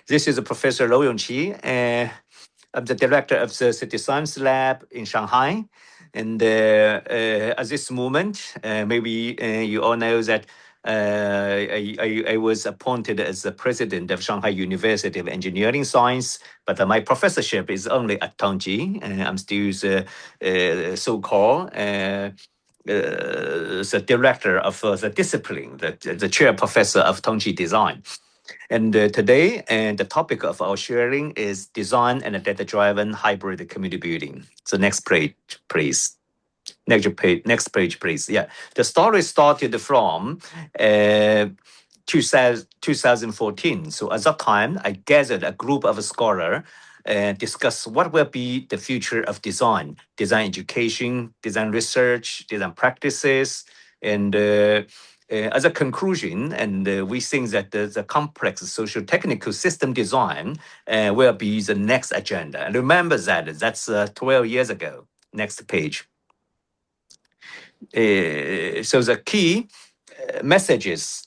This is Professor Lou Yongqi. I'm the director of the City Science Lab in Shanghai. And at this moment, maybe you all know that I was appointed as the president of Shanghai University of Engineering Science, but my professorship is only at Tongji. I'm still the so-called the director of the discipline, the chair professor of Tongji Design. And today, the topic of our sharing is design and data-driven hybrid community building. So next page, please. Next page, please. Yeah, the story started from 2014. So at that time, I gathered a group of scholars and discuss what will be the future of design education, design research, design practices, and as a conclusion, and we think that the complex social technical system design will be the next agenda. And remember that's 12 years ago. Next page. So the key messages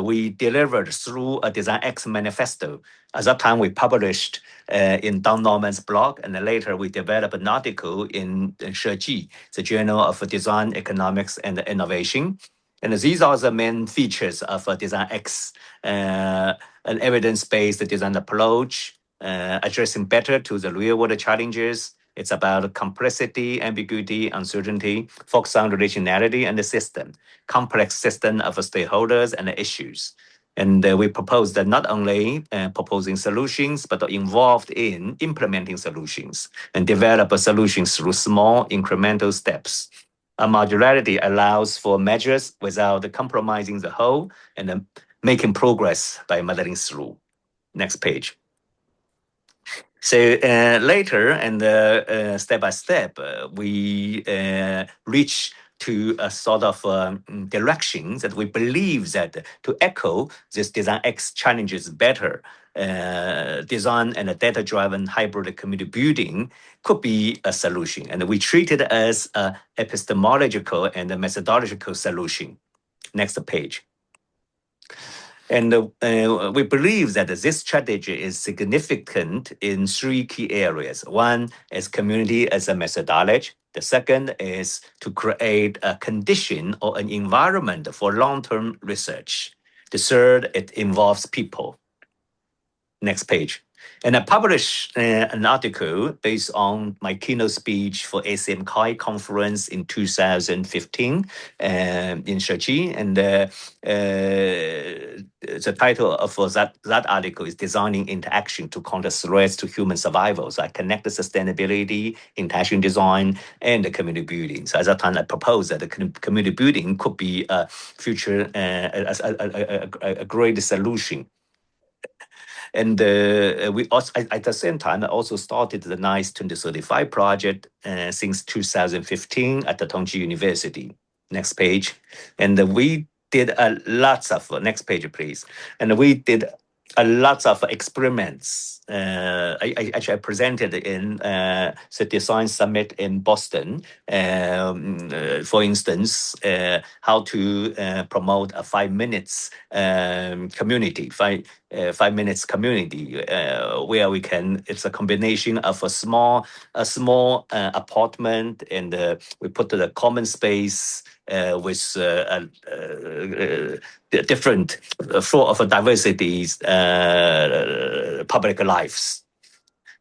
we delivered through a Design X manifesto. At that time, we published in Don Norman's blog, and then later we developed an article in Sheji, the Journal of Design, Economics, and Innovation. And these are the main features of Design X, an evidence-based design approach, addressing better to the real-world challenges. It's about complexity, ambiguity, uncertainty, focus on relationality and the system, complex system of stakeholders and issues. And we propose that not only proposing solutions, but involved in implementing solutions and develop solutions through small incremental steps. A modularity allows for measures without compromising the whole and making progress by modeling through. Next page. So later, and step by step, we reach to a sort of direction that we believe that to echo this Design X challenges better, design and a data-driven hybrid community building could be a solution. And we treat it as an epistemological and a methodological solution. Next page. And we believe that this strategy is significant in three key areas. One is community as a methodology. The second is to create a condition or an environment for long-term research. The third, it involves people. Next page. And I published an article based on my keynote speech for ACM CHI conference in 2015 in Sheji. And the title of that article is Designing Interaction to Counter Threats to Human Survival. So I connect the sustainability, interaction design, and the community building. So at that time, I proposed that the community building could be a future, a great solution. And we also, at the same time, I also started the NICE 2035 project since 2015 at the Tongji University. Next page. And we did lots of, next page, please. And we did a lot of experiments. I actually presented in the Design Summit in Boston, for instance, how to promote a 5 minutes community, 5 minutes community, where we can. It's a combination of a small apartment, and we put the common space with different full of diversities, public lives.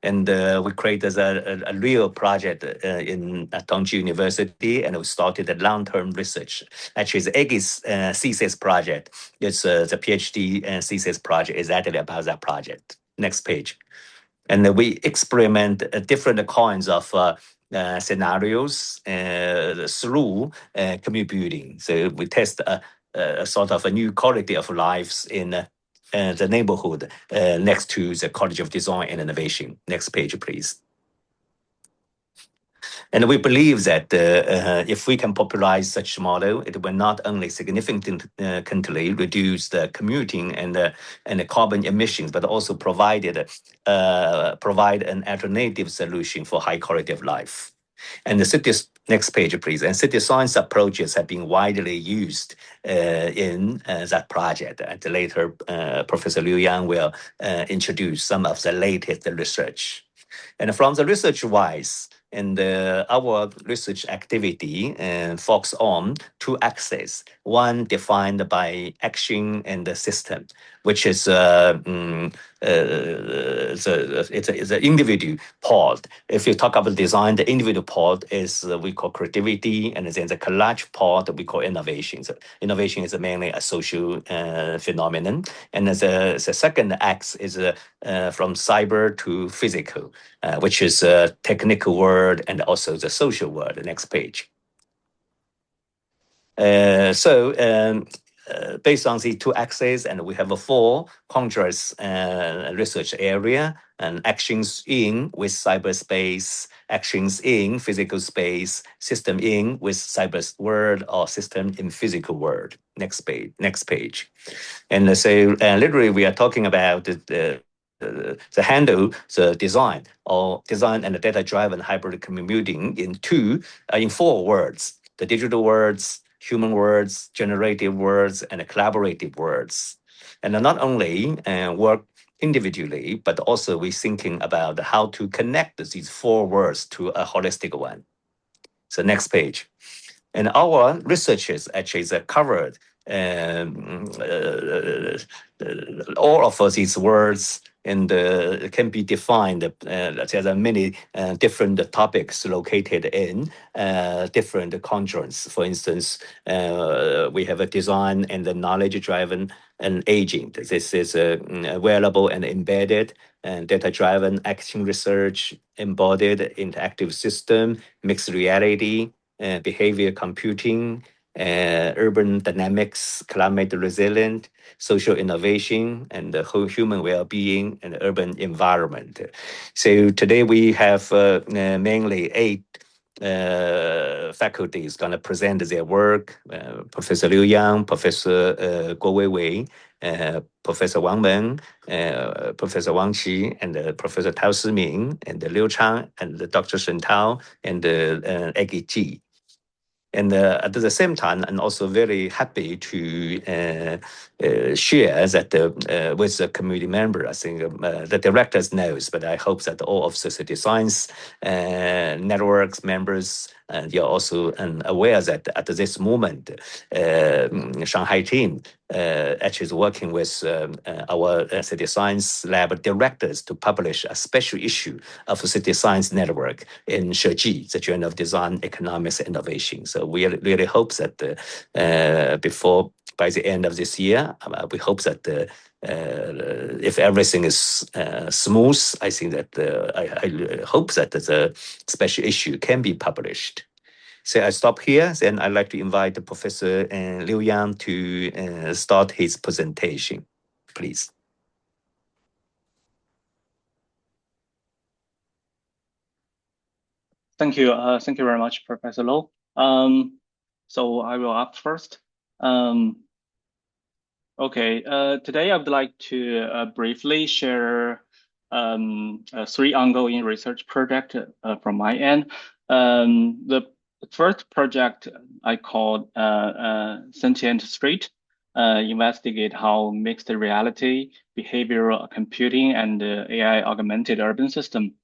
And we created a real project at Tongji University, and we started a long-term research. Actually, the Aegis thesis project, it's the PhD thesis project exactly about that project. Next page. And we experiment different kinds of scenarios through community building. So we test a sort of a new quality of lives in the neighborhood next to the College of Design and Innovation. Next page, please. And we believe that if we can popularize such model, it will not only significantly reduce the commuting and the carbon emissions, but also provide an alternative solution for high quality of life. And the Next page, please. And city science approaches have been widely used in that project. And later, Professor Liu Yang will introduce some of the latest research. And from the research wise, and our research activity focus on two axes. One defined by action and the system, which is it's an individual part. If you talk about design, the individual part is we call creativity, and then the collective part we call innovation. So innovation is mainly a social phenomenon, and the second axe is from cyber to physical, which is a technical word and also the social word. The next page. Based on the two axes, and we have a four conjures research area and actions in with cyberspace, actions in physical space, system in with cyber world or system in physical world. Next page. Next page. And so literally we are talking about the handle, the design or design and the data-driven hybrid computing in four words: the digital words, human words, generative words, and collaborative words. And not only work individually, but also we're thinking about how to connect these four words to a holistic one. So next page. And our researchers actually covered all of these words and can be defined. There are many different topics located in different conjoints. For instance, we have a design and the knowledge-driven and aging. This is wearable and embedded and data-driven action research, embodied interactive system, mixed reality, behavior computing, urban dynamics, climate resilient, social innovation, and the whole human well-being and urban environment. So today we have mainly 8 faculties going to present their work. Professor Liu Yang, Professor Guo Weiwei, Professor Wang Men, Professor Wang Qi, and Professor Tao Siming, and Liu Chang, and Dr. Shen Tao, and Eggy Ji. And at the same time, I'm also very happy to share that with the community member. I think the directors knows, but I hope that all of society science networks members, you're also aware that at this moment, Shanghai team actually is working with our city science lab directors to publish a special issue of City Science Network in Sheji, the Journal of Design, Economics, and Innovation. So we really hope that by the end of this year, we hope that if everything is smooth, I think that I hope that the special issue can be published. So I stop here. Then I'd like to invite Professor Liu Yang to start his presentation, please. Thank you. Thank you very much, Professor Low. So I will up first. Okay. Today I would like to briefly share 3 ongoing research projects from my end. The first project I called Sentient Street investigate how mixed reality, behavioral computing, and AI augmented urban system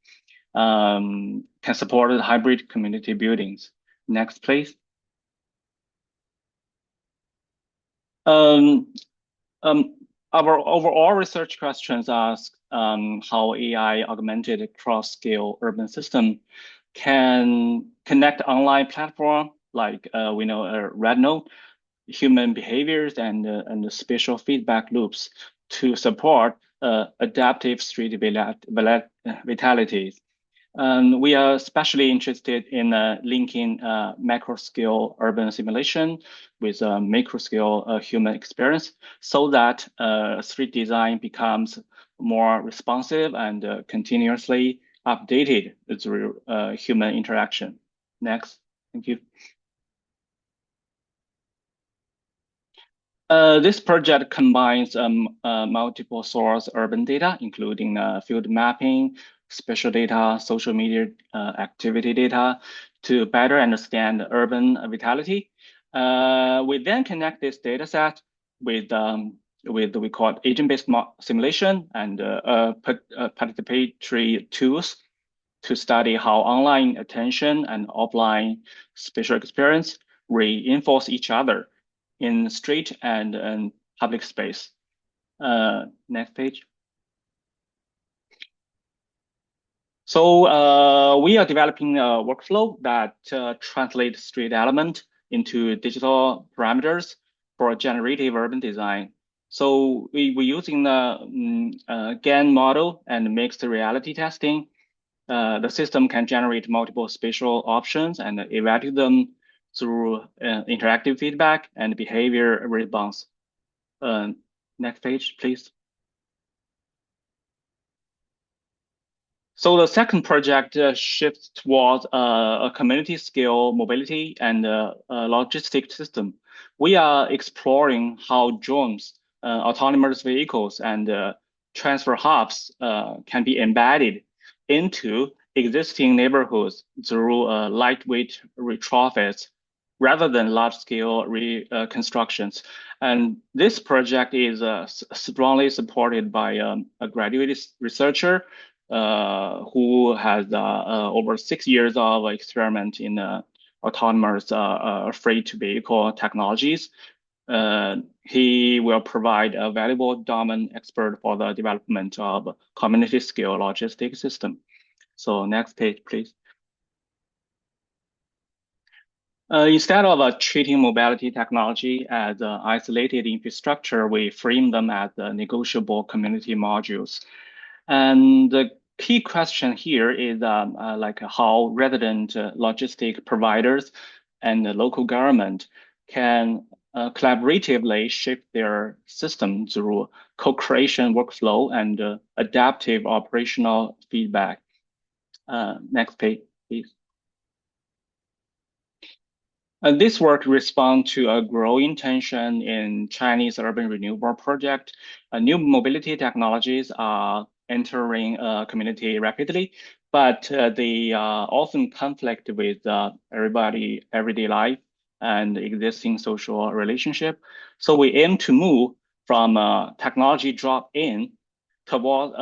can support hybrid community buildings. Next, please. Our overall research questions ask how AI augmented cross-scale urban system can connect online platform like we know RedNote, human behaviors, and spatial feedback loops to support adaptive street vitalities. We are especially interested in linking macro-scale urban simulation with micro-scale human experience so that street design becomes more responsive and continuously updated through human interaction. Next, thank you. This project combines multiple source urban data, including field mapping, spatial data, social media activity data, to better understand urban vitality. We then connect this data set with we call it agent-based simulation and participatory tools to study how online attention and offline spatial experience reinforce each other in street and public space. Next page. So we are developing a workflow that translates street element into digital parameters for generative urban design. So we're using the GAN model and mixed reality testing. The system can generate multiple spatial options and evaluate them through interactive feedback and behavior response. Next page, please. So the second project shifts towards a community scale mobility and logistic system. We are exploring how drones, autonomous vehicles, and transfer hubs can be embedded into existing neighborhoods through lightweight retrofits rather than large-scale reconstructions. And this project is strongly supported by a graduate researcher who has over 6 years of experiment in autonomous freight-to-vehicle technologies. He will provide a valuable domain expert for the development of community-scale logistics system. So next page, please. Instead of treating mobility technology as isolated infrastructure, we frame them as negotiable community modules. And the key question here is like how resident logistic providers and the local government can collaboratively shape their system through co-creation workflow and adaptive operational feedback. Next page, please. This work responds to a growing tension in Chinese urban renewal project. New mobility technologies are entering community rapidly, but they often conflict with everyday life and existing social relationship. So we aim to move from technology drop-in toward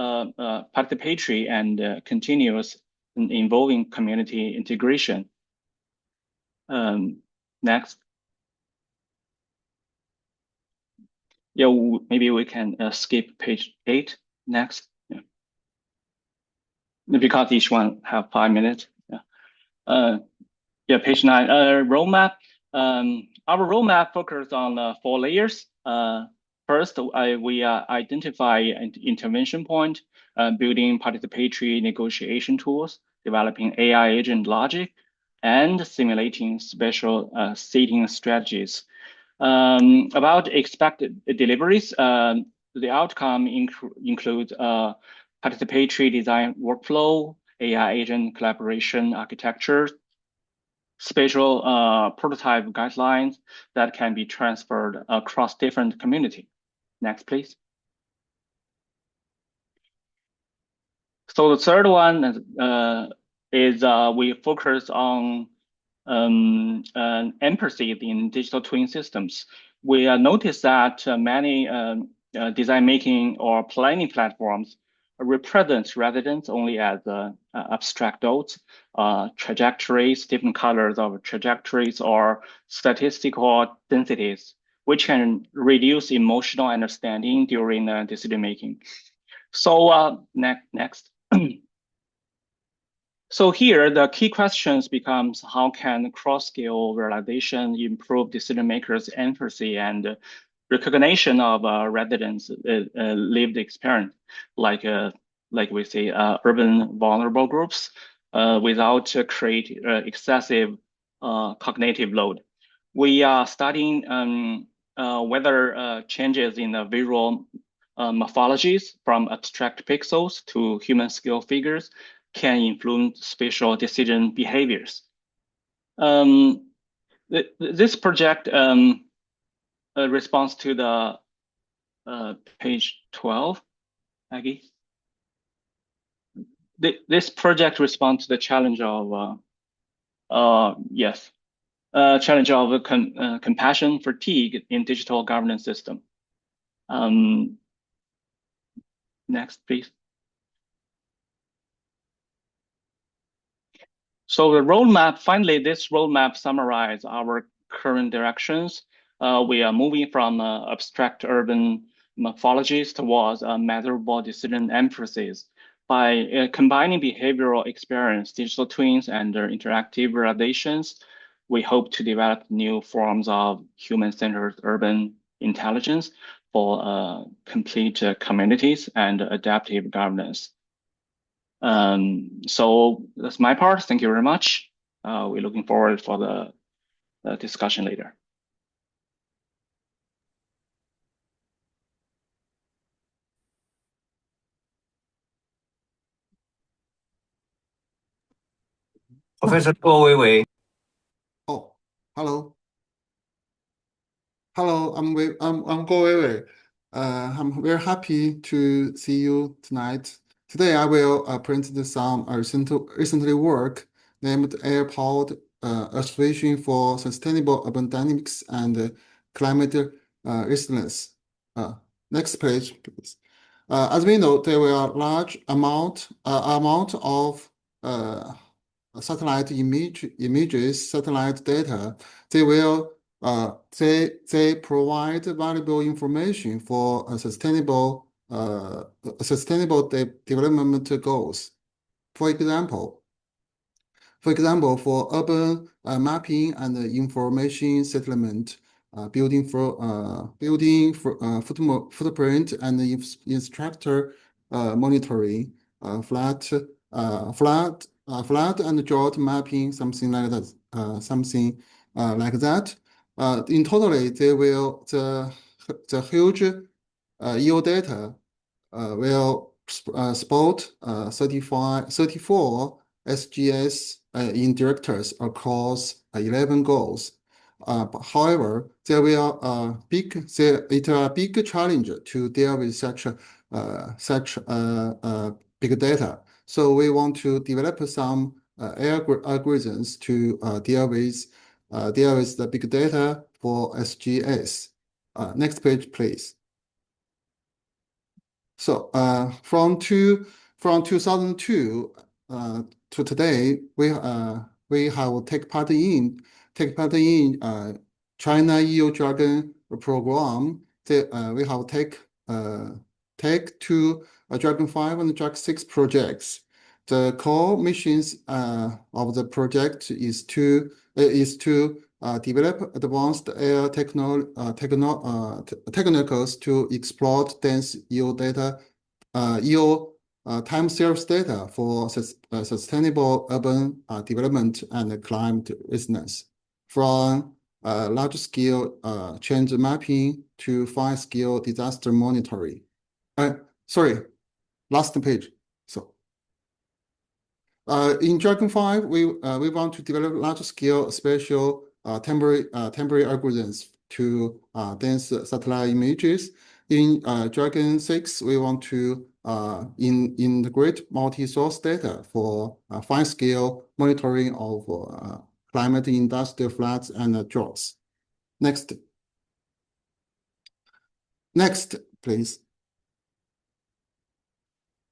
participatory and continuous involving community integration. Next. Yeah, maybe we can skip page 8. Next. Yeah. Because each one have 5 minutes. Yeah. Yeah, page 9. Roadmap. Our roadmap focuses on 4 layers. First, we identify an intervention point, building participatory negotiation tools, developing AI agent logic, and simulating special seating strategies. About expected deliveries, the outcome includes participatory design workflow, AI agent collaboration architecture, spatial prototype guidelines that can be transferred across different communities. Next, please. So the third one is we focus on empathy in digital twin systems. We noticed that many design making or planning platforms represent residents only as abstract dots, trajectories, different colors of trajectories, or statistical densities, which can reduce emotional understanding during decision making. So next. So here, the key questions becomes how can cross-scale realization improve decision makers' empathy and recognition of residents' lived experience, like we say, urban vulnerable groups, without create excessive cognitive load. We are studying whether changes in the visual morphologies from abstract pixels to human scale figures can influence spatial decision behaviors. This project responds to the page 12, Maggie. This project responds to the challenge of Yes. Challenge of compassion fatigue in digital governance system. Next, please. So the roadmap, finally, this roadmap summarizes our current directions. We are moving from abstract urban morphologies towards a measurable decision emphasis. By combining behavioral experience, digital twins, and interactive relations, we hope to develop new forms of human-centered urban intelligence for complete communities and adaptive governance. So that's my part. Thank you very much. We're looking forward for the discussion later. Professor Guo Weiwei. Oh, hello. Hello, I'm Guo Weiwei. I'm very happy to see you tonight. Today I will present some recently work named Air-powered Association for Sustainable Urban Dynamics and Climate Resilience. Next page, please. As we know, there were large amount of satellite images, satellite data. They provide valuable information for a sustainable development goals. For example, for urban mapping and information settlement, footprint and instructor monitoring, flood and drought mapping, something like that. In totally, the huge EO data will support 34 SGS in directors across 11 goals. However, it will a big challenge to deal with such big data. So we want to develop some algorithms to deal with the big data for SGS. Next page, please. So from 2002 to today, we have take part in China EU Dragon program. We have take two Dragon 5 and Dragon 6 projects. The core missions of the project is to develop advanced air technicals to exploit dense EO data, time series data for sustainable urban development and climate resilience, from large-scale change mapping to fine-scale disaster monitoring. Sorry, last page. So. In Dragon 5, we want to develop large-scale spatial temporary algorithms to dense satellite images. In Dragon 6, we want to integrate multi-source data for fine-scale monitoring of climate, industrial floods, and droughts. Next, please.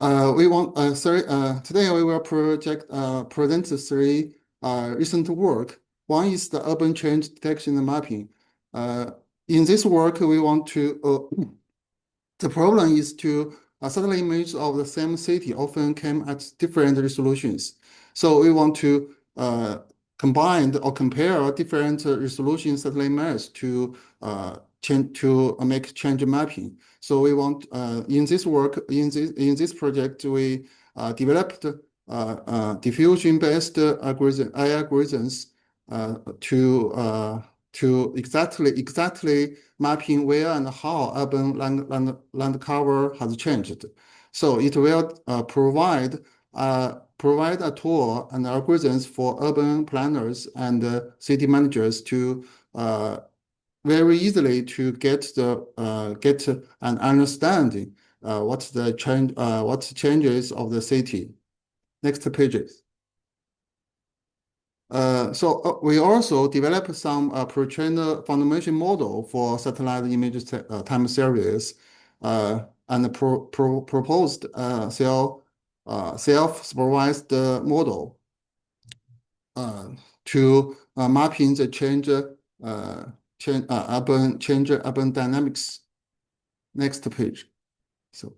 Today we will present the three recent work. One is the urban change detection and mapping. In this work, we want to the problem is to satellite images of the same city often came at different resolutions. So we want to combine or compare different resolution satellite images to make change mapping. So we want in this project we developed diffusion-based algorithms to exactly mapping where and how urban land cover has changed. So it will provide a tool and algorithms for urban planners and city managers to very easily to get an understanding what's the changes of the city. Next pages. We also developed some pre-trained foundation model for satellite image time series, and proposed self-supervised model to mapping the urban dynamics. Next page. So,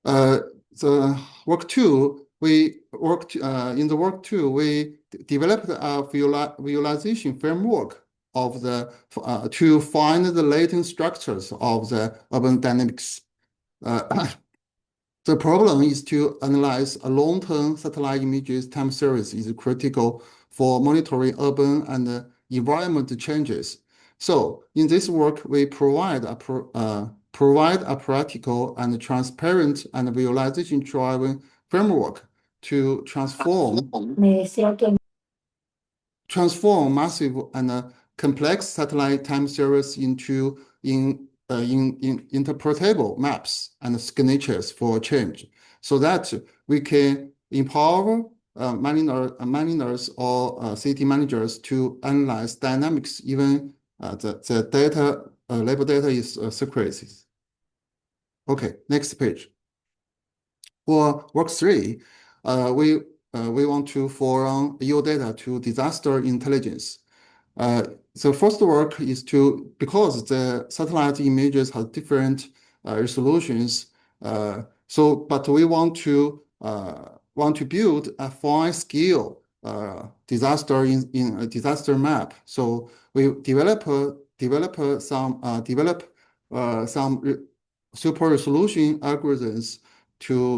the work two, we worked in the work two, we developed a visualization framework of the to find the latent structures of the urban dynamics. The problem is to analyze a long-term satellite images time series is critical for monitoring urban and environment changes. So in this work, we provide a practical and transparent and visualization-driven framework to transform massive and complex satellite time series into interpretable maps and signatures for change, so that we can empower miners or city managers to analyze dynamics, even the data label data is secrecies. Okay, next page. For work three, we want to form yield data to disaster intelligence. The first work is because the satellite images have different resolutions. But we want to build a fine scale disaster in a disaster map. So we develop some super resolution algorithms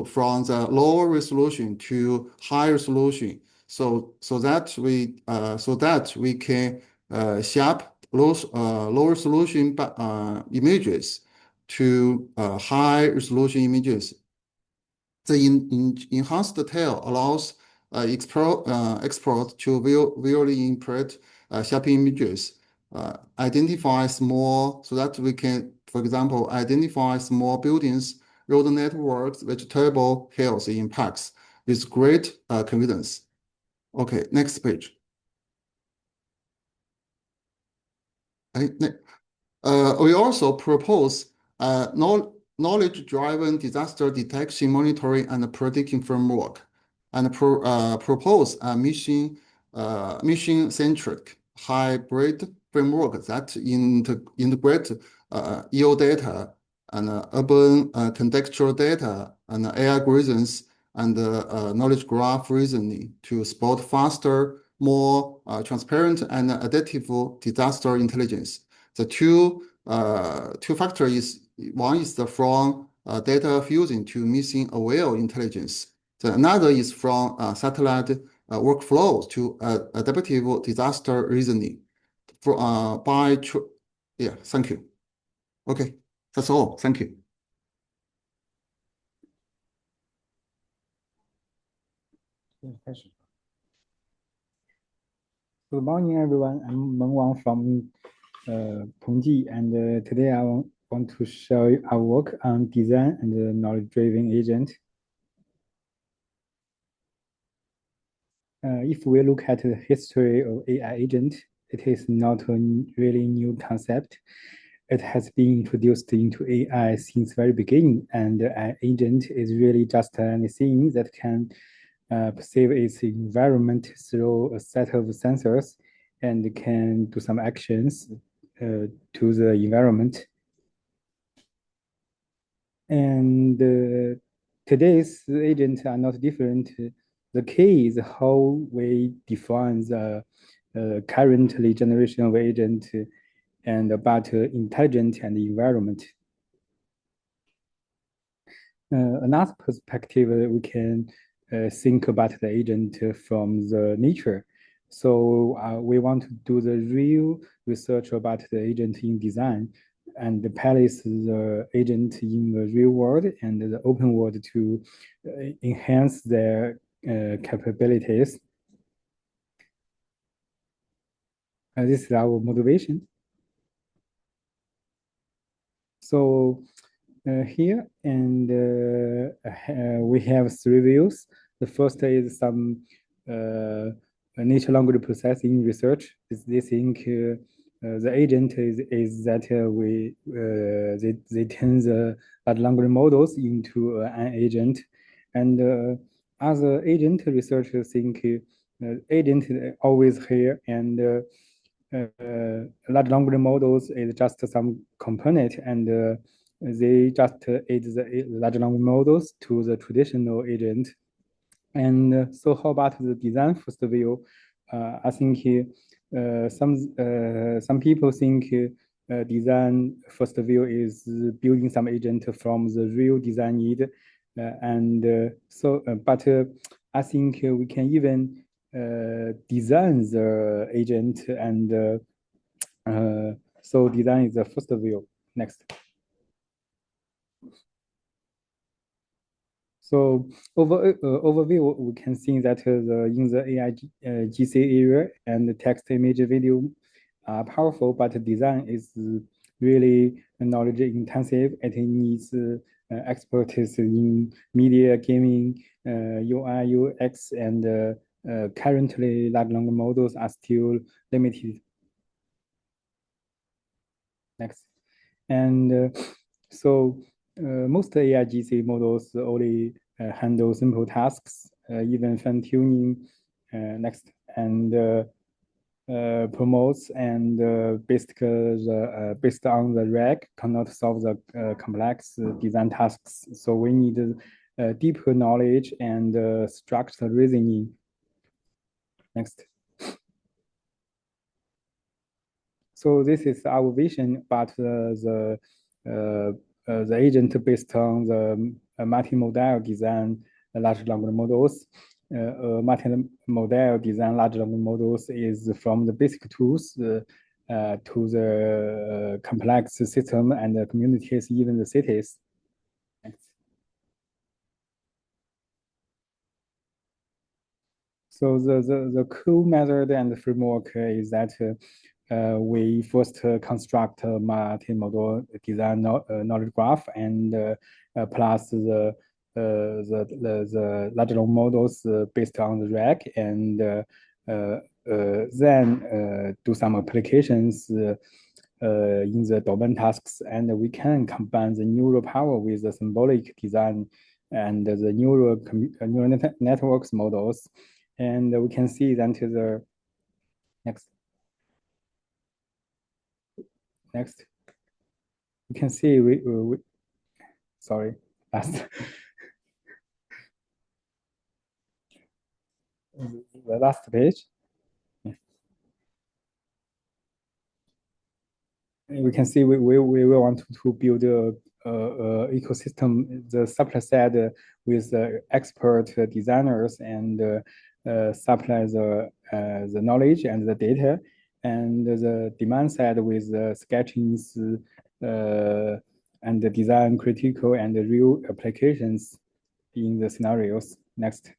from the lower resolution to high resolution, so that we can sharp low resolution images to high resolution images. The enhanced detail allows export to visually interpret sharp images, identify small, so that we can, for example, identify small buildings, road networks, vegetable health impacts with great confidence. Okay, next page. We also propose knowledge-driven disaster detection, monitoring, and prediction framework, and propose a mission-centric hybrid framework that integrate EO data and urban contextual data and AI algorithms and knowledge graph reasoning to support faster, more transparent and adaptive disaster intelligence. The two factors is, one is from data fusion to mission aware intelligence. Another is from satellite workflows to adaptive disaster reasoning. Yeah, thank you. Okay, that's all. Thank you. Good morning, everyone. I'm Meng Wang from Pengji, and today I want to show you our work on design and knowledge-driven agent. If we look at the history of AI agent, it is not a really new concept. It has been introduced into AI since very beginning, and an agent is really just anything that can perceive its environment through a set of sensors and can do some actions to the environment. And today's agents are not different. The key is how we define the currently generation of agent and about intelligent and environment. Another perspective, we can think about the agent from the nature. So we want to do the real research about the agent in design and place the agent in the real world and the open world to enhance their capabilities. This is our motivation. So here, and we have three views. The first is some natural language processing research. They think the agent is that they turn the large language models into an agent, and other agent researchers think agent always here, and large language models is just some component, and they just add the large language models to the traditional agent. And so how about the design first view? I think some people think design first view is building some agent from the real design need, but I think we can even design the agent, and so design is the first view. Next. So overview, we can see that in the AI GC area and the text, image, video are powerful, but the design is really knowledge intensive. It needs expertise in media, gaming, UI, UX, and currently large language models are still limited. Next. And so most AI GC models only handle simple tasks, even fine-tuning. Next. And promotes and based on the RAG cannot solve the complex design tasks. So we need deeper knowledge and structured reasoning. Next. So this is our vision, but the agent based on the multimodal design large language models. Multimodal design large language models is from the basic tools to the complex system and the communities, even the cities. Next. So the cool method and the framework is that we first construct a multimodal design knowledge graph, and plus the large language models based on the RAG, and then do some applications in the domain tasks, and we can combine the neural power with the symbolic design and the neural networks models, and we can see that the next. Next, you can see sorry, last the last page. We can see we want to build a ecosystem, the supply side with expert designers, and supply the knowledge and the data, and the demand side with sketchings and the design critical and real applications in the scenarios. Next.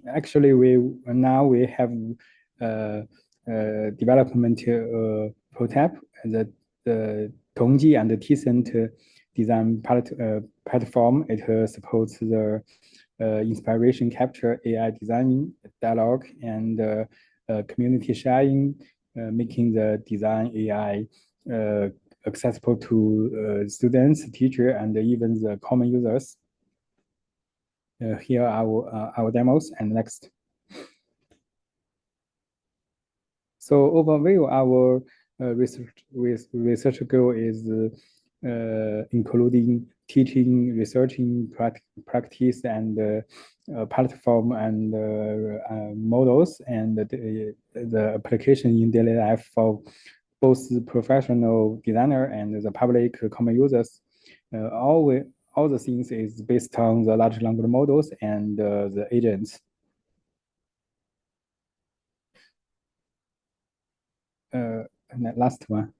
Actually, we have development prototype, the Tongji and the Tencent design platform. It supports the inspiration capture, AI designing, dialogue, and community sharing, making the design AI accessible to students, teachers, and even the common users. Here are our demos, and next. So overview, our research goal is including teaching, researching, practice, and platform and models, and the application in daily life for both the professional designer and the public common users. All the things is based on the large language models and the agents. And last one.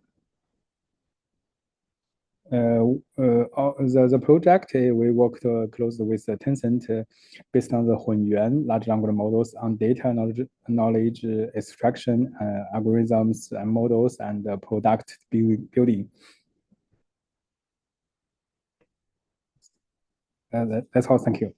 The project, we worked closely with Tencent based on the Hunyuan large language models on data knowledge extraction, algorithms and models, and product building. That's all. Thank you.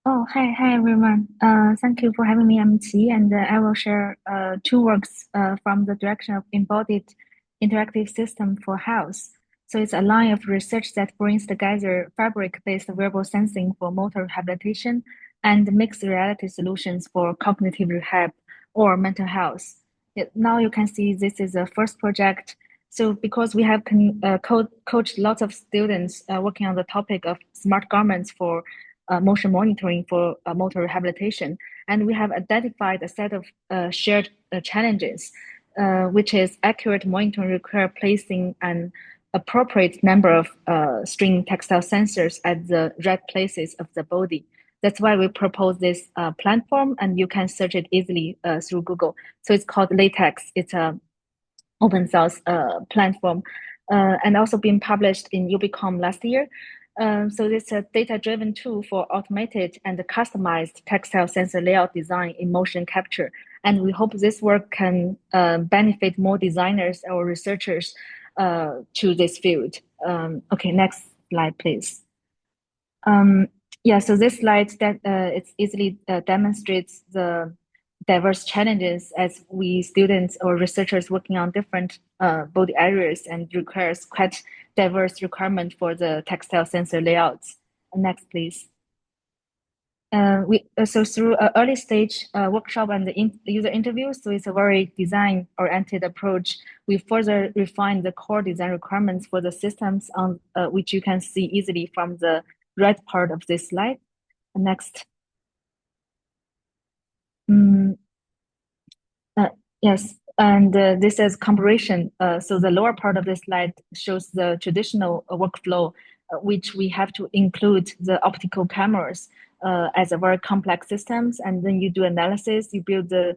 Oh, hi everyone. Thank you for having me. I'm Qi, and I will share two works from the direction of embodied interactive system for health. So it's a line of research that brings together fabric-based wearable sensing for motor rehabilitation and mixed reality solutions for cognitive rehab or mental health. Now you can see this is the first project. So because we have coached lots of students working on the topic of smart garments for motion monitoring for motor rehabilitation. And we have identified a set of shared challenges, which is accurate monitoring require placing an appropriate number of string textile sensors at the right places of the body. That's why we propose this platform, and you can search it easily through Google. So it's called Latex. It's a open source platform, and also been published in UBCOM last year. So it's a data-driven tool for automated and customized textile sensor layout design in motion capture. And we hope this work can benefit more designers or researchers to this field. Okay, next slide, please. Yeah, so this slide that it easily demonstrates the diverse challenges as we students or researchers working on different body areas and requires quite diverse requirement for the textile sensor layouts. Next, please. So through early stage workshop and the user interviews, so it's a very design-oriented approach. We further refine the core design requirements for the systems on which you can see easily from the right part of this slide. Next. Yes, and this is comparison. So the lower part of this slide shows the traditional workflow, which we have to include the optical cameras as a very complex systems, and then you do analysis, you build the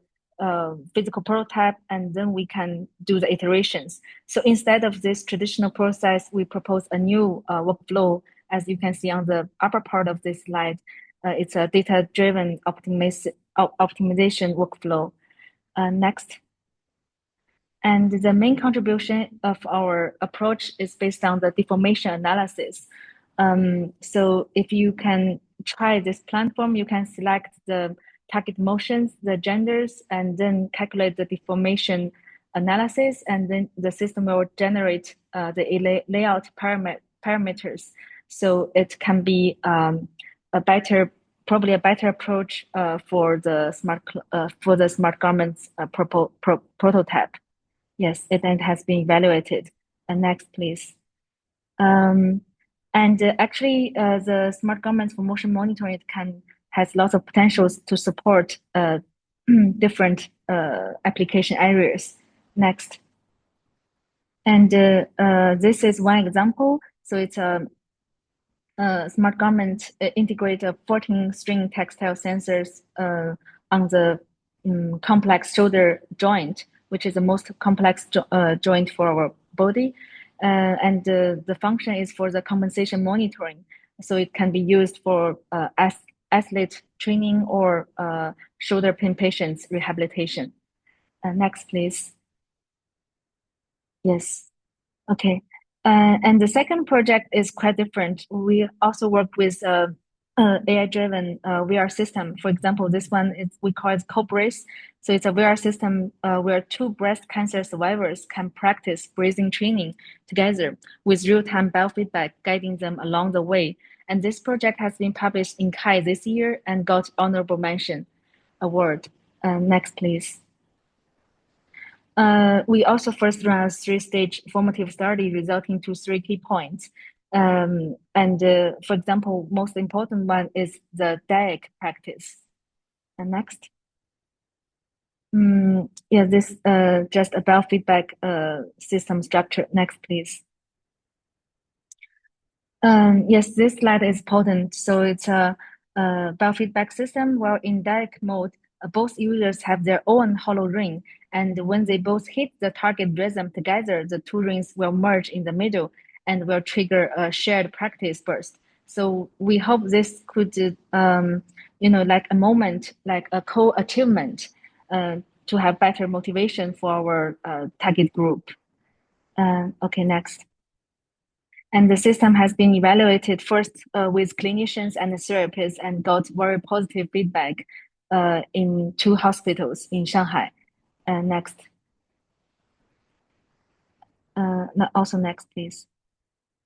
physical prototype, and then we can do the iterations. So instead of this traditional process, we propose a new workflow, as you can see on the upper part of this slide. It's a data-driven optimization workflow. Next. And the main contribution of our approach is based on the deformation analysis. So if you can try this platform, you can select the target motions, the genders, and then calculate the deformation analysis, and then the system will generate the layout parameters. So it can be probably a better approach for the smart garments prototype. Yes, it has been evaluated. Next, please. Actually, the smart garments for motion monitoring has lots of potentials to support different application areas. Next. And this is one example. So it's a smart garment integrate 14 string textile sensors on the complex shoulder joint, which is the most complex joint for our body. And the function is for the compensation monitoring. So it can be used for athlete training or shoulder pain patients rehabilitation. Next, please. Yes. Okay. And the second project is quite different. We also work with AI-driven VR system. For example, this one we call it Co-Brace. So it's a VR system where two breast cancer survivors can practice breathing training together with real-time biofeedback guiding them along the way. And this project has been published in Shanghai this year and got honorable mention award. Next, please. We also first ran a 3-stage formative study resulting to 3 key points. For example, most important one is the DAIC practice. And next. Yeah, this just a biofeedback system structure. Next, please. Yes, this slide is potent. So it's a biofeedback system where in DAIC mode, both users have their own hollow ring. And when they both hit the target rhythm together, the two rings will merge in the middle and will trigger a shared practice burst. So we hope this could, like a moment, like a co-achievement, to have better motivation for our target group. Okay, next. And the system has been evaluated first with clinicians and therapists and got very positive feedback in 2 hospitals in Shanghai. Next. Also next, please.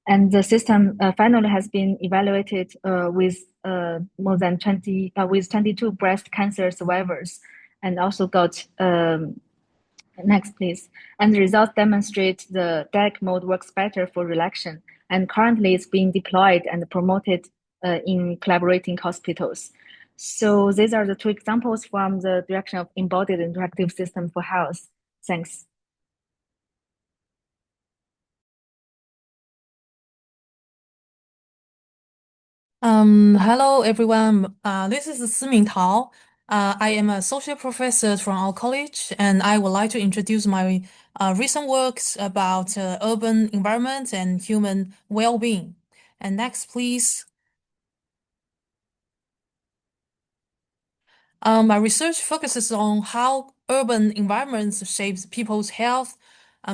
And the system finally has been evaluated with more than 20, with 22 breast cancer survivors, and also got next, please. And the results demonstrate the DAC mode works better for relaxation, and currently it's being deployed and promoted in collaborating hospitals. So these are the 2 examples from the direction of embodied interactive system for health. Thanks. Hello everyone. This is Siming Tao. I am an associate professor from our college, and I would like to introduce my recent works about urban environment and human well-being. And next, please. My research focuses on how urban environments shapes people's health,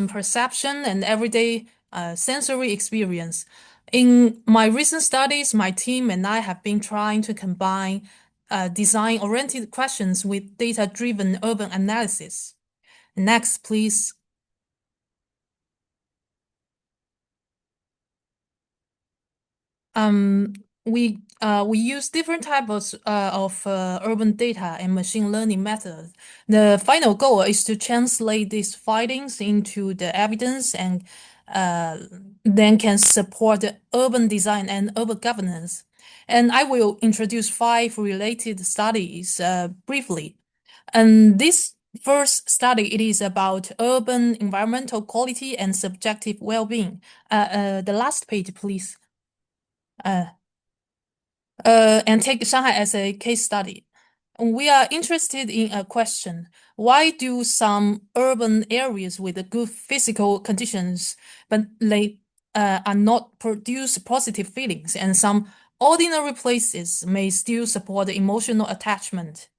perception, and everyday sensory experience. In my recent studies, my team and I have been trying to combine design-oriented questions with data-driven urban analysis. Next, please. We use different types of urban data and machine learning methods. The final goal is to translate these findings into the evidence and then can support the urban design and urban governance. And I will introduce 5 related studies briefly. And this first study, it is about urban environmental quality and subjective well-being. The last page, please. And take Shanghai as a case study. We are interested in a question: why do some urban areas with good physical conditions, but they are not produce positive feelings, and some ordinary places may still support emotional attachment?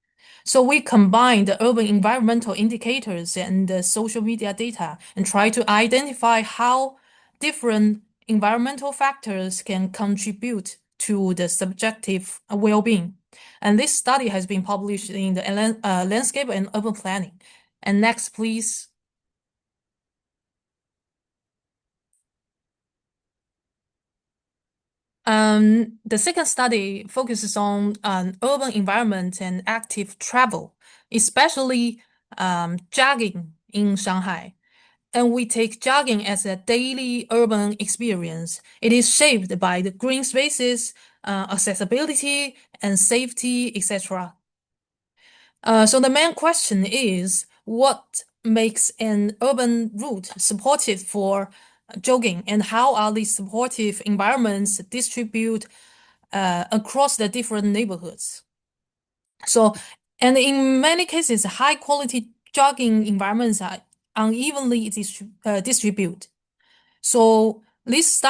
So we combine the urban environmental indicators and the social media data and try to identify how different environmental factors can contribute to the subjective well-being. And this study has been published in the Landscape and Urban Planning. And next, please. The second study focuses on urban environment and active travel, especially jogging in Shanghai. And we take jogging as a daily urban experience. It is shaped by the green spaces, accessibility, and safety, etc. So the main question is, what makes an urban route supportive for jogging, and how are these supportive environments distribute across the different neighborhoods? So, and in many cases, high quality jogging environments are unevenly distributed. So this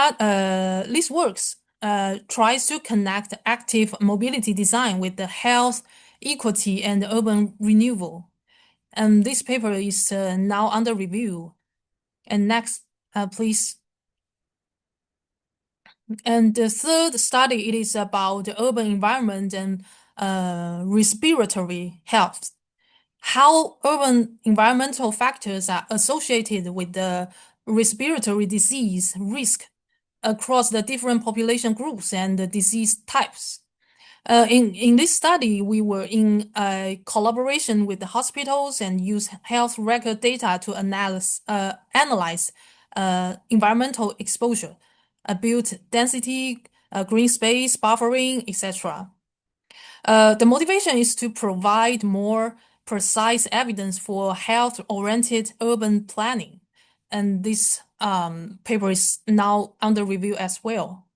works tries to connect active mobility design with the health, equity, and urban renewal. And this paper is now under review. And next, please. And the third study, it is about the urban environment and respiratory health. How urban environmental factors are associated with the respiratory disease risk across the different population groups and the disease types. In this study, we were in a collaboration with the hospitals and use health record data to analyze environmental exposure, built density, green space, buffering, etc. The motivation is to provide more precise evidence for health-oriented urban planning. And this paper is now under review as well.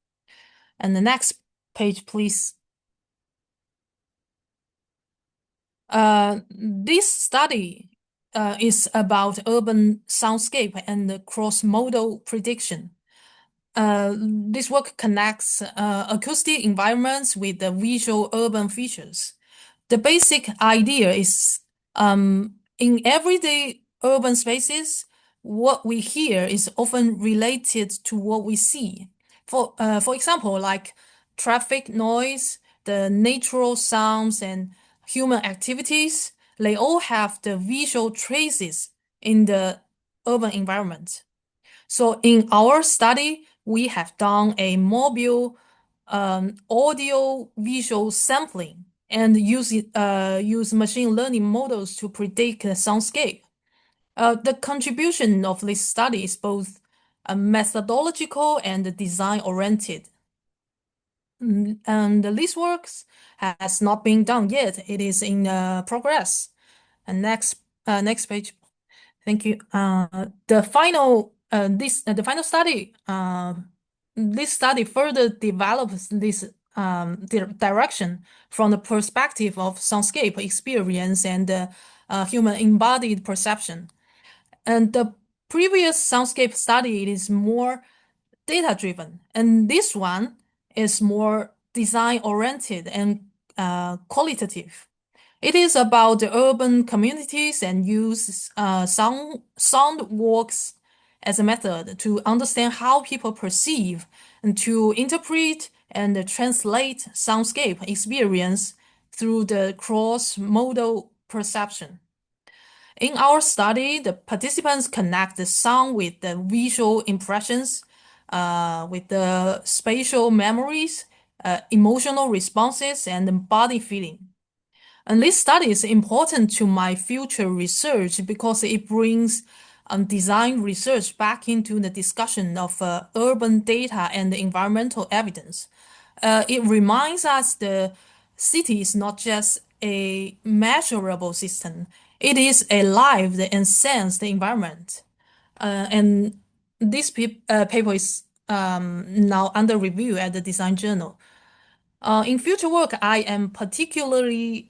And the next page, please. This study is about urban soundscape and cross-modal prediction. this work connects acoustic environments with the visual urban features. The basic idea is in everyday urban spaces, what we hear is often related to what we see. For example, like traffic noise, the natural sounds, and human activities, they all have the visual traces in the urban environment. So in our study, we have done a mobile audio visual sampling and use machine learning models to predict the soundscape. The contribution of this study is both methodological and design-oriented. And this work has not been done yet. It is in progress. And next page. Thank you. The final study. This study further develops this direction from the perspective of soundscape experience and human embodied perception. And the previous soundscape study is more data-driven, and this one is more design-oriented and qualitative. It is about the urban communities and uses sound walks as a method to understand how people perceive and to interpret and translate soundscape experience through the cross-modal perception. In our study, the participants connect the sound with the visual impressions, with the spatial memories, emotional responses, and body feeling. And this study is important to my future research because it brings design research back into the discussion of urban data and environmental evidence. It reminds us the city is not just a measurable system, it is a lived and sensed environment. And this paper is now under review at the Design Journal. In future work, I am particularly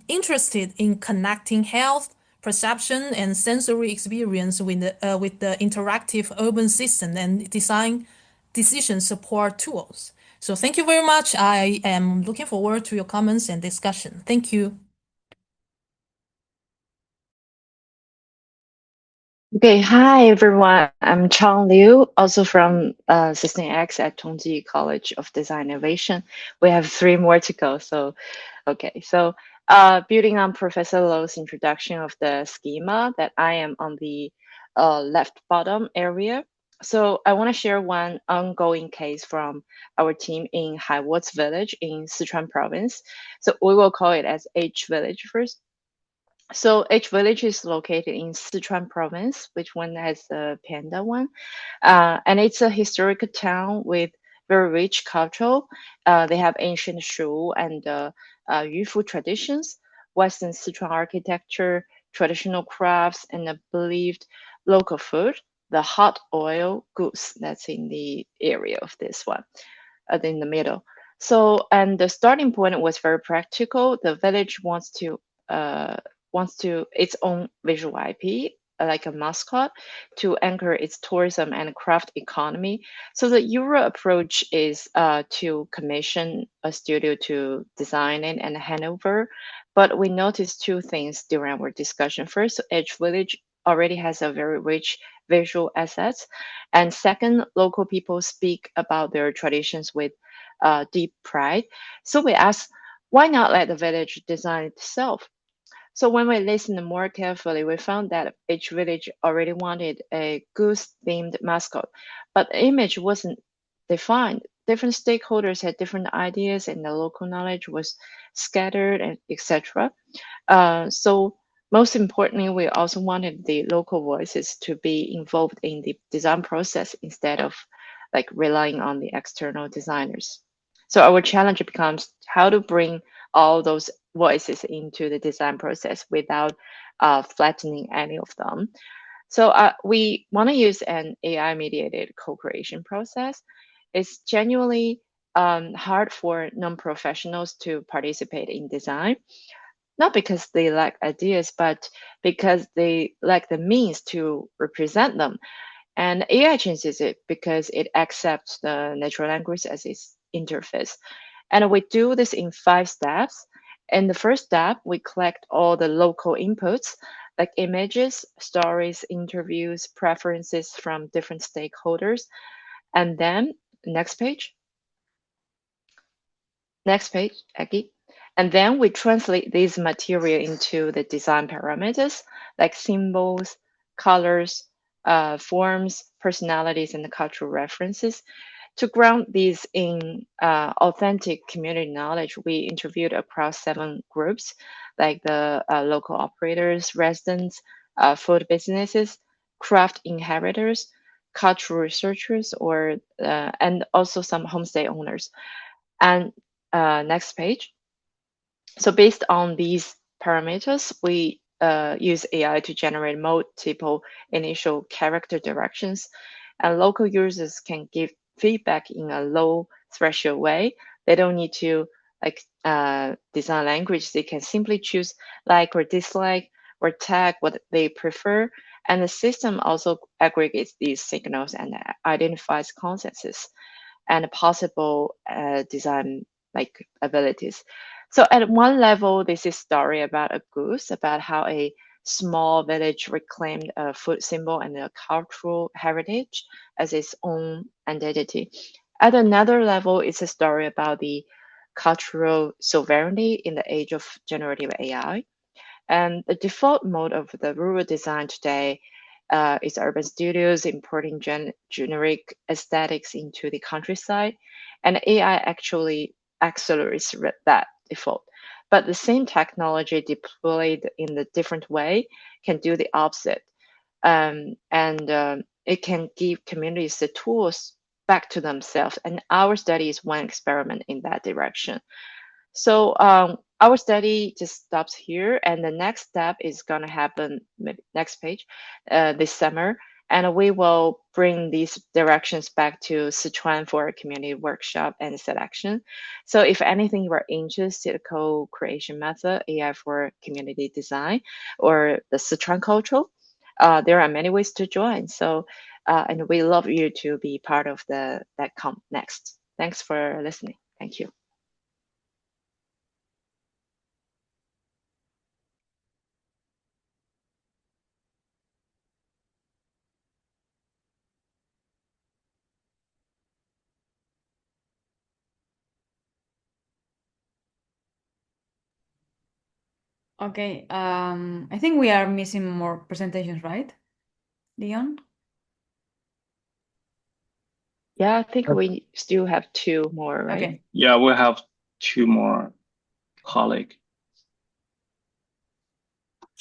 interested in connecting health, perception, and sensory experience with the interactive urban system and design decision support tools. So thank you very much. I am looking forward to your comments and discussion. Thank you. Okay, hi everyone. I'm Chang Liu, also from System X at Tongji College of Design Innovation. We have 3 more to go. So building on Professor Lo's introduction of the schema, that I am on the left bottom area. So I want to share one ongoing case from our team in Haiwoods Village in Sichuan Province. So we will call it as H Village first. So H Village is located in Sichuan Province, which one has the panda one, and it's a historic town with very rich culture. They have ancient Shu and Yufu traditions, Western Sichuan architecture, traditional crafts, and a believed local food, the hot oil goose that's in the area of this one, in the middle. So, and the starting point was very practical. The village wants its own visual IP, like a mascot, to anchor its tourism and craft economy. So the Euro approach is to commission a studio to design it and hand over. But we noticed 2 things during our discussion. First, Edge Village already has a very rich visual assets. And second, local people speak about their traditions with deep pride. So we asked, why not let the village design itself? So when we listened more carefully, we found that each village already wanted a goose-themed mascot, but the image wasn't defined. Different stakeholders had different ideas, and the local knowledge was scattered, and etc. So most importantly, we also wanted the local voices to be involved in the design process instead of like relying on the external designers. So our challenge becomes how to bring all those voices into the design process without flattening any of them. So we want to use an AI-mediated co-creation process. It's genuinely hard for non-professionals to participate in design, not because they lack ideas, but because they lack the means to represent them. And AI changes it because it accepts the natural language as its interface. And we do this in 5 steps. In the first step, we collect all the local inputs like images, stories, interviews, preferences from different stakeholders. And then, next page. Next page, Aggie. And then we translate this material into the design parameters like symbols, colors, forms, personalities, and cultural references. To ground these in authentic community knowledge, we interviewed across 7 groups, like the local operators, residents, food businesses, craft inheritors, cultural researchers, and also some homestay owners. And next page. So based on these parameters, we use AI to generate multiple initial character directions, and local users can give feedback in a low threshold way. They don't need to design language. They can simply choose like or dislike or tag what they prefer. And the system also aggregates these signals and identifies consensus and possible design abilities. So at one level, this is story about a goose, about how a small village reclaimed a food symbol and a cultural heritage as its own identity. At another level, it's a story about the cultural sovereignty in the age of generative AI. And the default mode of the rural design today is urban studios importing generic aesthetics into the countryside. And AI actually accelerates that default. But the same technology deployed in a different way can do the opposite. It can give communities the tools back to themselves. And our study is one experiment in that direction. So our study just stops here, and the next step is going to happen, maybe next page, this summer. And we will bring these directions back to Sichuan for a community workshop and selection. So if anything you are interested, co-creation method, AI for community design, or the Sichuan culture, there are many ways to join. So, and we love you to be part of that come next. Thanks for listening. Thank you. Okay, I think we are missing more presentations, right, Leon? Yeah, I think we still have 2 more, right? Okay. Yeah, we have 2 more colleagues.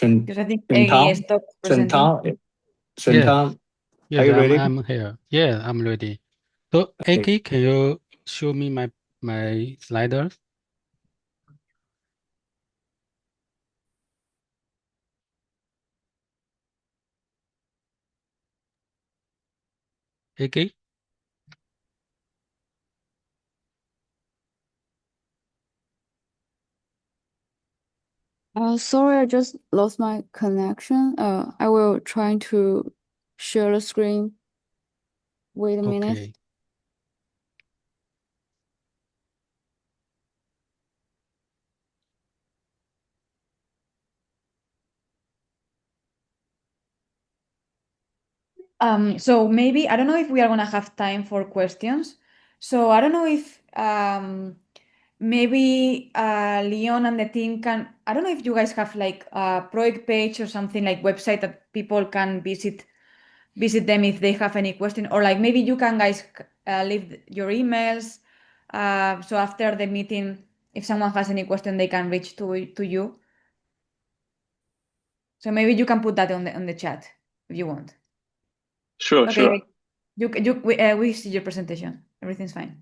Because I think Eggy stopped presenting. Shentan, Yes, are you ready? I'm here. Yeah, I'm ready. So, Okay. Aki, can you show me my sliders? Aki? Sorry, I just lost my connection. I will try to share the screen. Wait a minute. Okay. So maybe I don't know if we are gonna have time for questions. So I don't know if maybe Leon and the team can. I don't know if you guys have like a project page or something like website that people can visit them if they have any question, or like maybe you can guys leave your emails. So after the meeting, if someone has any question, they can reach to you. So maybe you can put that on the chat if you want. Sure, Okay, sure. we see your presentation. Everything's fine.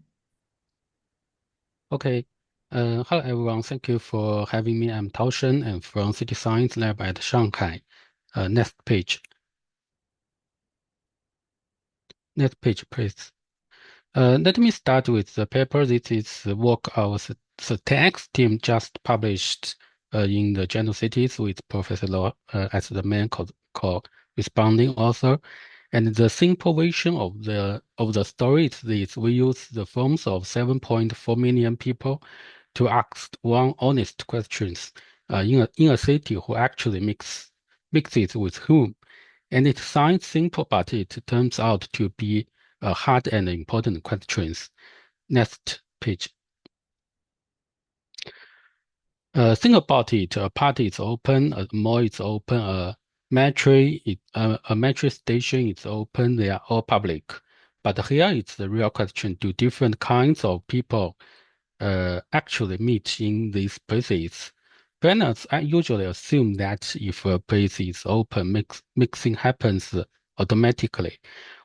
Okay. Hello everyone. Thank you for having me. I'm Tao Shen. I'm from City Science Lab at Shanghai. Next page. Next page, please. Let me start with the paper. This is the work of the text team just published in the General Cities with Professor Law as the main co-responding author. And the simple version of the story is this: we use the phones of 7.4 million people to ask one honest questions in a city who actually mixes with whom. And it sounds simple, but it turns out to be hard and important questions. Next page. Think about it. A party is open, a mall is open, a metro station is open. They are all public. But here is the real question: do different kinds of people actually meet in these places? Planners usually assume that if a place is open, mixing happens automatically.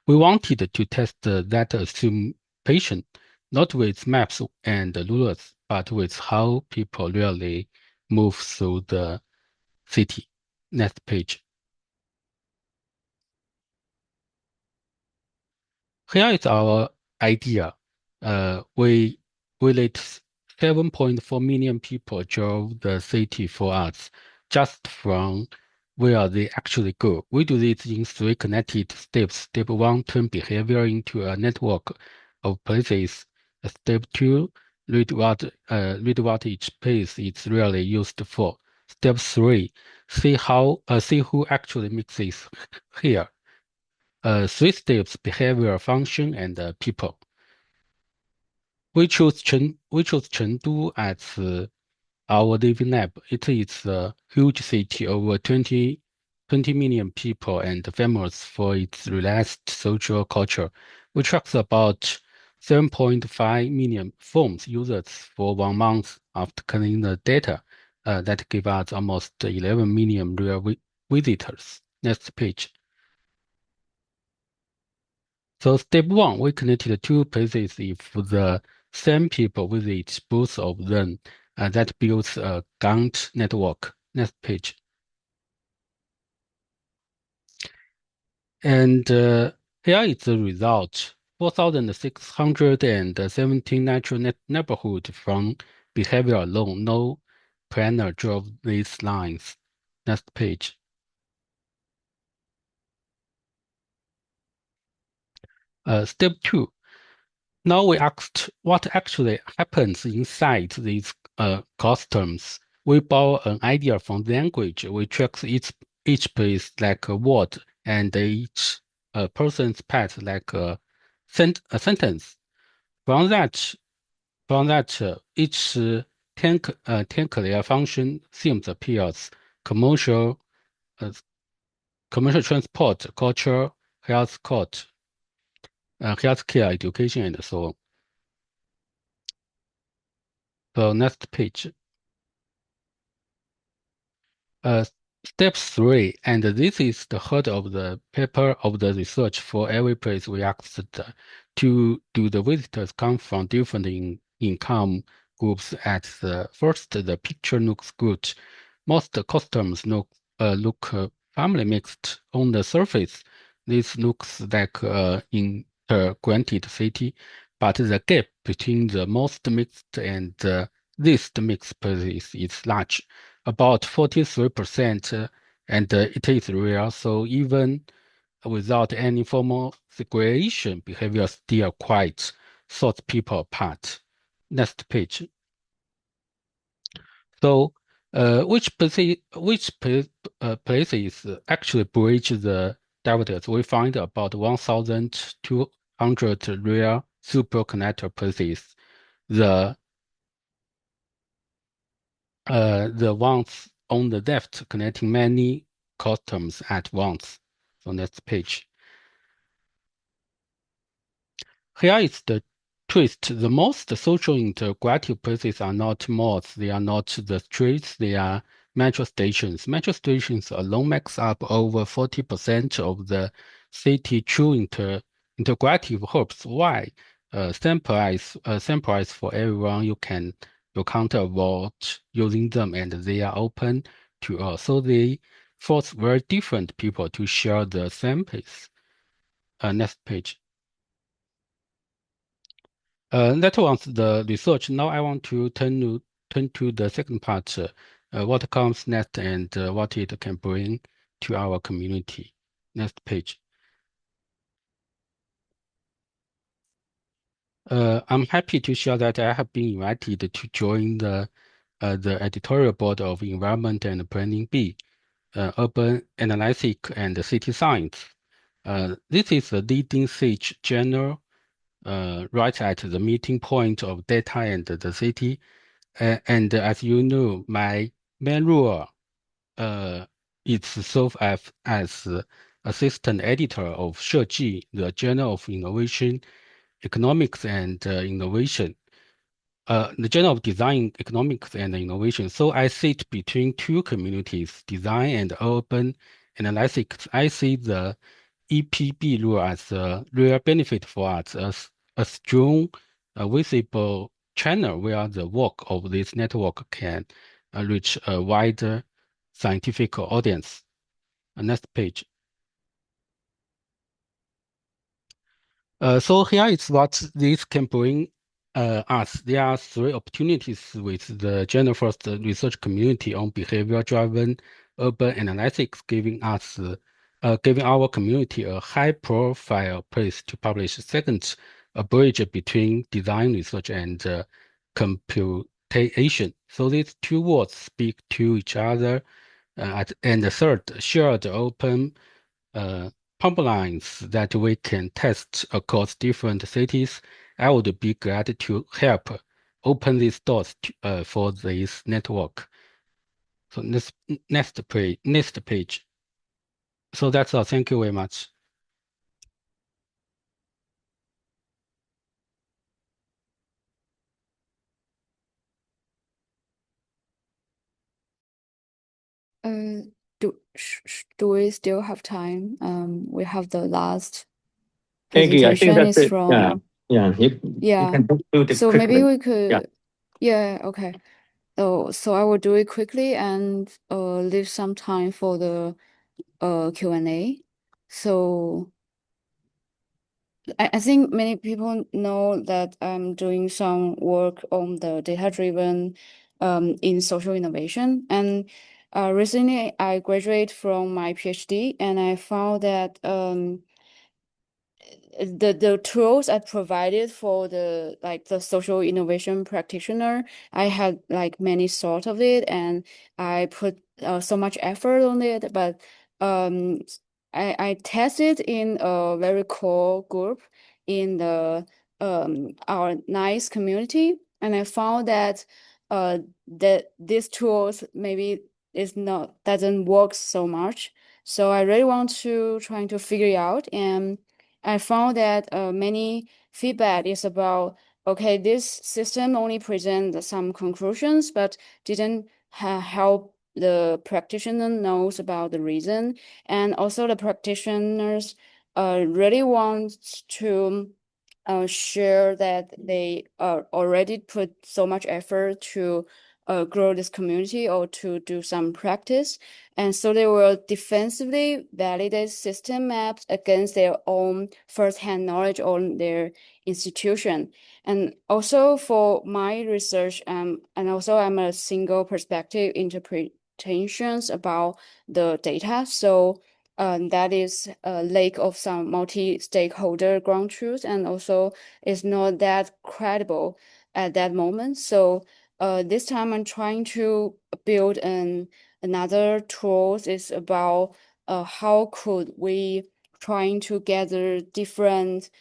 We wanted to test that assumption, not with maps and rulers, but with how people really move through the city. Next page. Here is our idea. We let 7.4 million people drove the city for us, just from where they actually go. We do this in 3 connected steps. Step 1, turn behavior into a network of places. Step 2, read what each place is really used for. Step 3, see who actually mixes here. 3 steps: behavior, function, and people. We chose Chengdu as our living lab. It is a huge city, over 20 million people, and famous for its relaxed social culture. We tracked about 7.5 million phones users for 1 month. After cleaning the data, that gave us almost 11 million real visitors. Next page. So step 1, we connected 2 places. If the same people visit both of them, that builds a Gantt network. Next page. And here is the result: 4,617 natural neighborhoods from behavior alone. No planner drove these lines. Next page. Step 2. Now we asked what actually happens inside these customs. We borrow an idea from language. We track each place like a word, and each person's pet like a sentence. From that, each 10 clear function themes appears: commercial, commercial transport, culture, healthcare, education, and so on. So next page. Step 3, and this is the heart of the paper of the research. For every place we asked do the visitors come from different income groups? At the first, the picture looks good. Most customs look family mixed on the surface. This looks like integrated city, but the gap between the most mixed and the least mixed places is large, about 43%, and it is real. So even without any formal segregation, behavior still quite sorts people apart. Next page. So, places actually bridge the divides? We find about 1,200 real super connector places. The ones on the left connecting many customs at once. So next page. Here is the twist. The most social integrative places are not malls. They are not the streets. They are metro stations. Metro stations alone makes up over 40% of the city true integrative hubs. Why? Same price for everyone. You can't avoid using them, and they are open to all. So they force very different people to share the same place. Next page. That was the research. Now I want to turn to the second part, what comes next and what it can bring to our community. Next page. I'm happy to share that I have been invited to join the editorial board of Environment and Planning B, Urban Analytics and City Science. This is a leading research journal right at the meeting point of data and the city. And as you know, my main role is serve as assistant editor of 设计, the Journal of Innovation, Economics and Innovation. The Journal of Design, Economics and Innovation. So I sit between two communities, design and urban analytics. I see the EPB rule as a real benefit for us, as a strong, visible channel where the work of this network can reach a wider scientific audience. Next page. So here is what this can bring us. There are three opportunities with the general first research community on behavior-driven urban analytics, giving our community a high-profile place to publish. Second, a bridge between design research and computation. So these two words speak to each other. And the third, shared open pipelines that we can test across different cities. I would be glad to help open these doors for this network. So next page. So that's all. Thank you very much. Do we still have time? We have the last Maggie, I think presentation that's is it. from You yeah. can do it So maybe quickly. we could yeah, okay. So I will do it quickly and leave some time for the Q&A. So I think many people know that I'm doing some work on the data-driven in social innovation. And recently I graduated from my PhD and I found that the tools I provided for the social innovation practitioner, I had like many thoughts of it and I put so much effort on it, but I tested in a very core group in the our NICE community, and I found that that these tools maybe doesn't work so much. So I really want to trying to figure it out, and I found that many feedback is about, okay, this system only present some conclusions, but didn't help the practitioner knows about the reason. And also the practitioners really want to share that they already put so much effort to grow this community or to do some practice. And so they will defensively validate system maps against their own first-hand knowledge on their institution. And also for my research, and also I'm a single perspective interpretations about the data. So that is a lack of some multi-stakeholder ground truth, and also it's not that credible at that moment. So this time I'm trying to build another tools is about how could we trying to gather different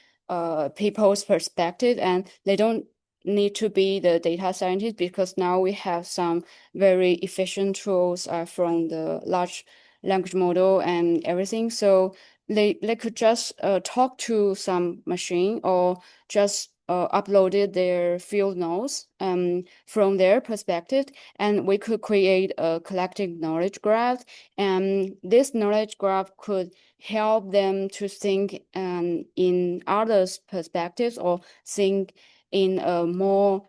people's perspective, and they don't need to be the data scientist, because now we have some very efficient tools from the large language model and everything. So they could just talk to some machine or just uploaded their field notes from their perspective, and we could create a collective knowledge graph. And this knowledge graph could help them to think in others' perspectives or think in a more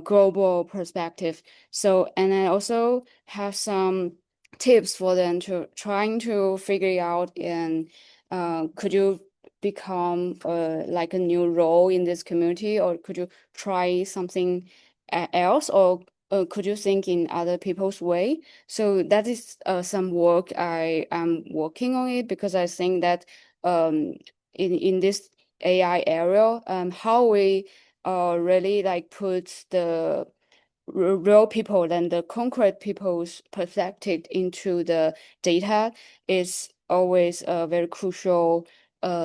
global perspective. So, and I also have some tips for them to trying to figure out, and could you become like a new role in this community, or could you try something else, or could you think in other people's way? So that is some work I am working on it, because I think that in this AI area, how we really like put the real people and the concrete people's perspective into the data is always a very crucial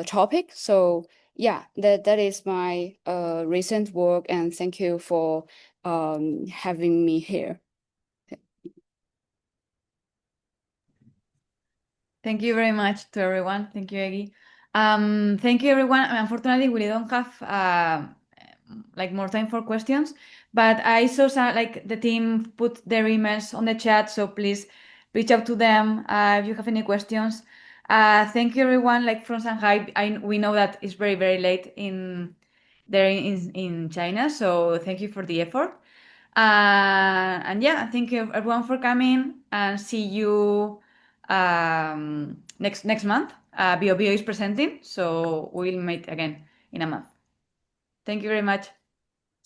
topic. So yeah, that is my recent work, and thank you for having me here. Thank you very much to everyone. Thank you, Eggy. Thank you, everyone. Unfortunately, we don't have like more time for questions, but I saw some, like the team put their emails on the chat, so please reach out to them if you have any questions. Thank you, everyone. Like from Shanghai, we know that it's very, very late there in China, so thank you for the effort. And yeah, thank you everyone for coming, and see you next month. BOBO is presenting, so we'll meet again in a month. Thank you very much.